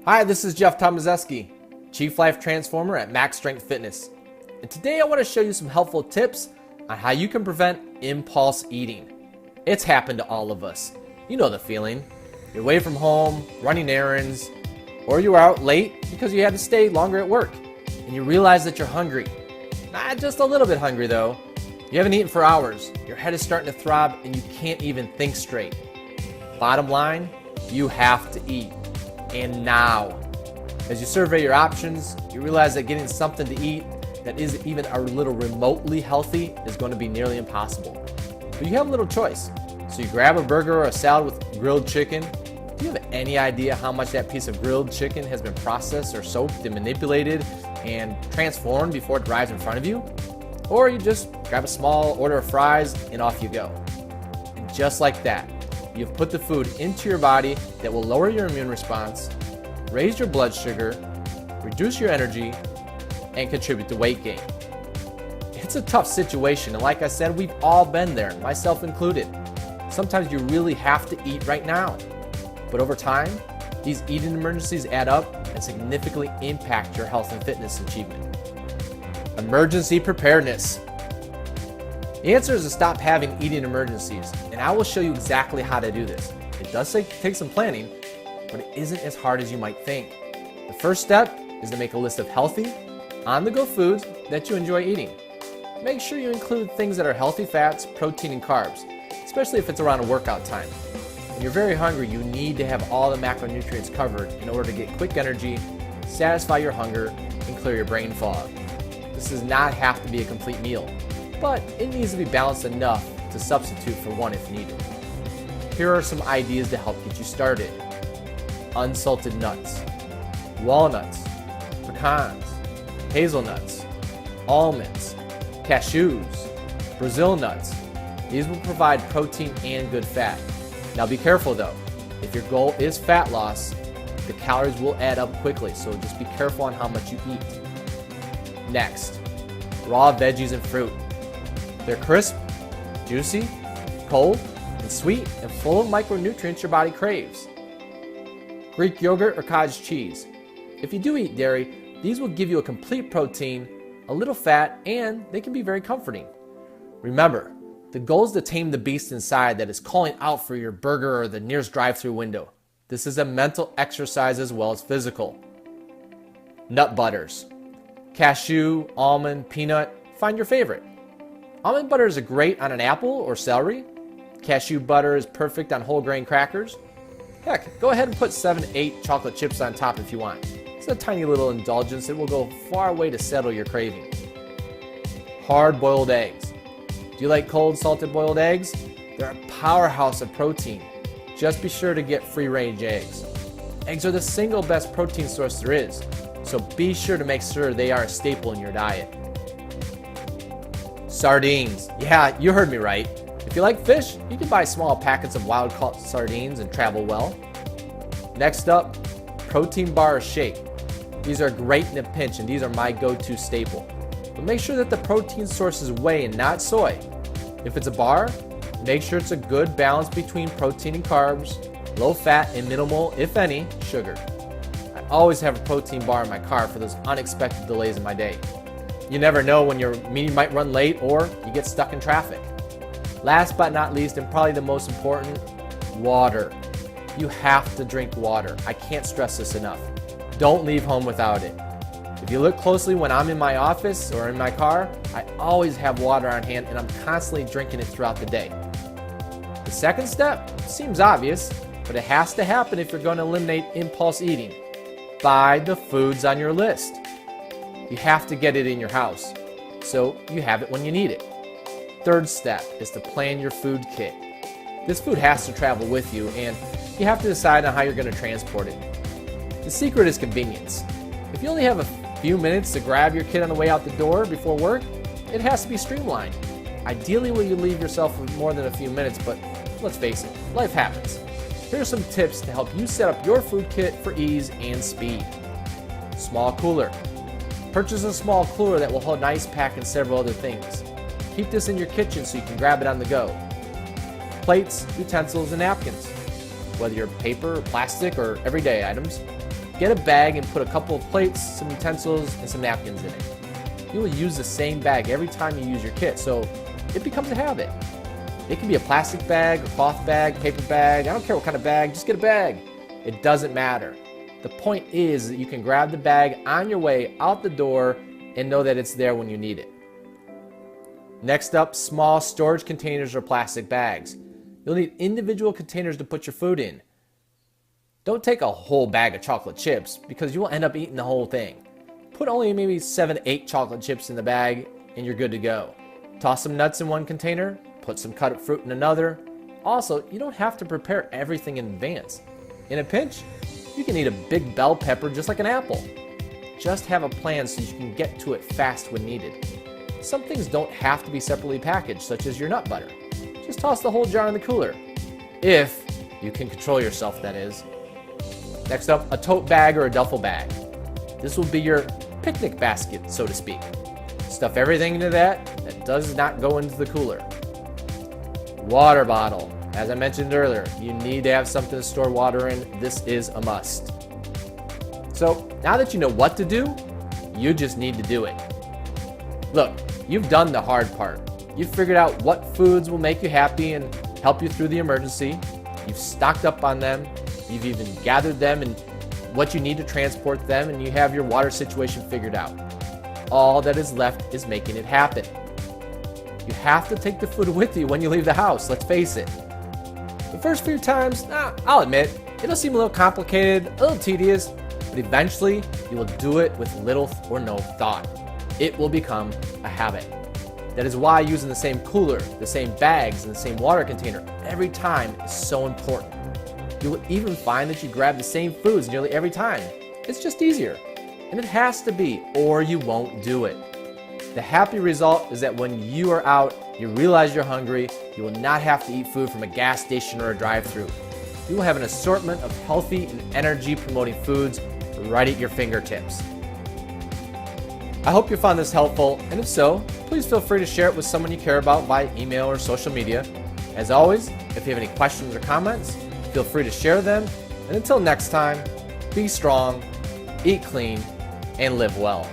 Hi, this is Jeff Tomazeski, Chief Life Transformer at Max Strength Fitness. And today I want to show you some helpful tips on how you can prevent impulse eating. It's happened to all of us. You know the feeling. You're away from home, running errands, or you were out late because you had to stay longer at work. And you realize that you're hungry. Not just a little bit hungry though. You haven't eaten for hours. Your head is starting to throb and you can't even think straight. Bottom line, you have to eat. And now. As you survey your options, you realize that getting something to eat that is even a little remotely healthy is going to be nearly impossible. But you have a little choice. So you grab a burger or a salad with grilled chicken. Do you have any idea how much that piece of grilled chicken has been processed or soaked and manipulated and transformed before it arrives in front of you? Or you just grab a small order of fries and off you go. And just like that, you've put the food into your body that will lower your immune response, raise your blood sugar, reduce your energy, and contribute to weight gain. It's a tough situation, and like I said, we've all been there, myself included. Sometimes you really have to eat right now. But over time, these eating emergencies add up and significantly impact your health and fitness achievement. Emergency preparedness. The answer is to stop having eating emergencies, and I will show you exactly how to do this. It does take some planning, but it isn't as hard as you might think. The first step is to make a list of healthy, on-the-go foods that you enjoy eating. Make sure you include things that are healthy fats, protein, and carbs, especially if it's around a workout time. When you're very hungry, you need to have all the macronutrients covered in order to get quick energy, satisfy your hunger, and clear your brain fog. This does not have to be a complete meal, but it needs to be balanced enough to substitute for one if needed. Here are some ideas to help get you started. Unsalted nuts, walnuts, pecans, hazelnuts, almonds, cashews, Brazil nuts. These will provide protein and good fat. Now be careful though. If your goal is fat loss, the calories will add up quickly, so just be careful on how much you eat. Next, raw veggies and fruit. They're crisp, juicy, cold, and sweet, and full of micronutrients your body craves. Greek yogurt or cottage cheese. If you do eat dairy, these will give you a complete protein, a little fat, and they can be very comforting. Remember, the goal is to tame the beast inside that is calling out for your burger or the nearest drive-thru window. This is a mental exercise as well as physical. Nut butters. Cashew, almond, peanut, find your favorite. Almond butter is great on an apple or celery. Cashew butter is perfect on whole grain crackers. Heck, go ahead and put 7 to 8 chocolate chips on top if you want. It's a tiny little indulgence that will go far way to settle your craving. Hard-boiled eggs. Do you like cold salted boiled eggs? They're a powerhouse of protein. Just be sure to get free-range eggs. Eggs are the single best protein source there is, so be sure to make sure they are a staple in your diet. Sardines. Yeah, you heard me right. If you like fish, you can buy small packets of wild-caught sardines and travel well. Next up, protein bar or shake. These are great in a pinch, and these are my go-to staple. But make sure that the protein source is whey and not soy. If it's a bar, make sure it's a good balance between protein and carbs, low fat and minimal, if any, sugar. I always have a protein bar in my car for those unexpected delays in my day. You never know when your meeting might run late or you get stuck in traffic. Last but not least, and probably the most important, water. You have to drink water. I can't stress this enough. Don't leave home without it. If you look closely when I'm in my office or in my car, I always have water on hand and I'm constantly drinking it throughout the day. The second step seems obvious, but it has to happen if you're going to eliminate impulse eating. Buy the foods on your list. You have to get it in your house, so you have it when you need it. Third step is to plan your food kit. This food has to travel with you, and you have to decide on how you're going to transport it. The secret is convenience. If you only have a few minutes to grab your kit on the way out the door before work, it has to be streamlined. Ideally, will you leave yourself with more than a few minutes, but let's face it, life happens. Here are some tips to help you set up your food kit for ease and speed. Small cooler. Purchase a small cooler that will hold an ice pack and several other things. Keep this in your kitchen so you can grab it on the go. Plates, utensils, and napkins. whether you're paper or plastic or everyday items. Get a bag and put a couple of plates, some utensils, and some napkins in it. You will use the same bag every time you use your kit, so it becomes a habit. It can be a plastic bag, a cloth bag, paper bag, I don't care what kind of bag, just get a bag. It doesn't matter. The point is that you can grab the bag on your way out the door and know that it's there when you need it. Next up, small storage containers or plastic bags. You'll need individual containers to put your food in. Don't take a whole bag of chocolate chips because you will end up eating the whole thing. Put only maybe 7 to 8 chocolate chips in the bag and you're good to go. Toss some nuts in one container, put some cut up fruit in another. Also, you don't have to prepare everything in advance. In a pinch, you can eat a big bell pepper just like an apple. Just have a plan so you can get to it fast when needed. Some things don't have to be separately packaged, such as your nut butter. Just toss the whole jar in the cooler. If you can control yourself, that is. Next up, a tote bag or a duffel bag. This will be your picnic basket, so to speak. Stuff everything into that does not go into the cooler. Water bottle. As I mentioned earlier, you need to have something to store water in. This is a must. So now that you know what to do, you just need to do it. Look, you've done the hard part. You've figured out what foods will make you happy and help you through the emergency. You've stocked up on them. You've even gathered them and what you need to transport them, and you have your water situation figured out. All that is left is making it happen. You have to take the food with you when you leave the house, let's face it. The first few times, I'll admit, it'll seem a little complicated, a little tedious, but eventually you will do it with little or no thought. It will become a habit. That is why using the same cooler, the same bags, and the same water container every time is so important. You will even find that you grab the same foods nearly every time. It's just easier. And it has to be, or you won't do it. The happy result is that when you are out, you realize you're hungry, you will not have to eat food from a gas station or a drive-thru. You will have an assortment of healthy and energy-promoting foods right at your fingertips. I hope you found this helpful, and if so, please feel free to share it with someone you care about via email or social media. As always, if you have any questions or comments, feel free to share them. And until next time, be strong, eat clean, and live well.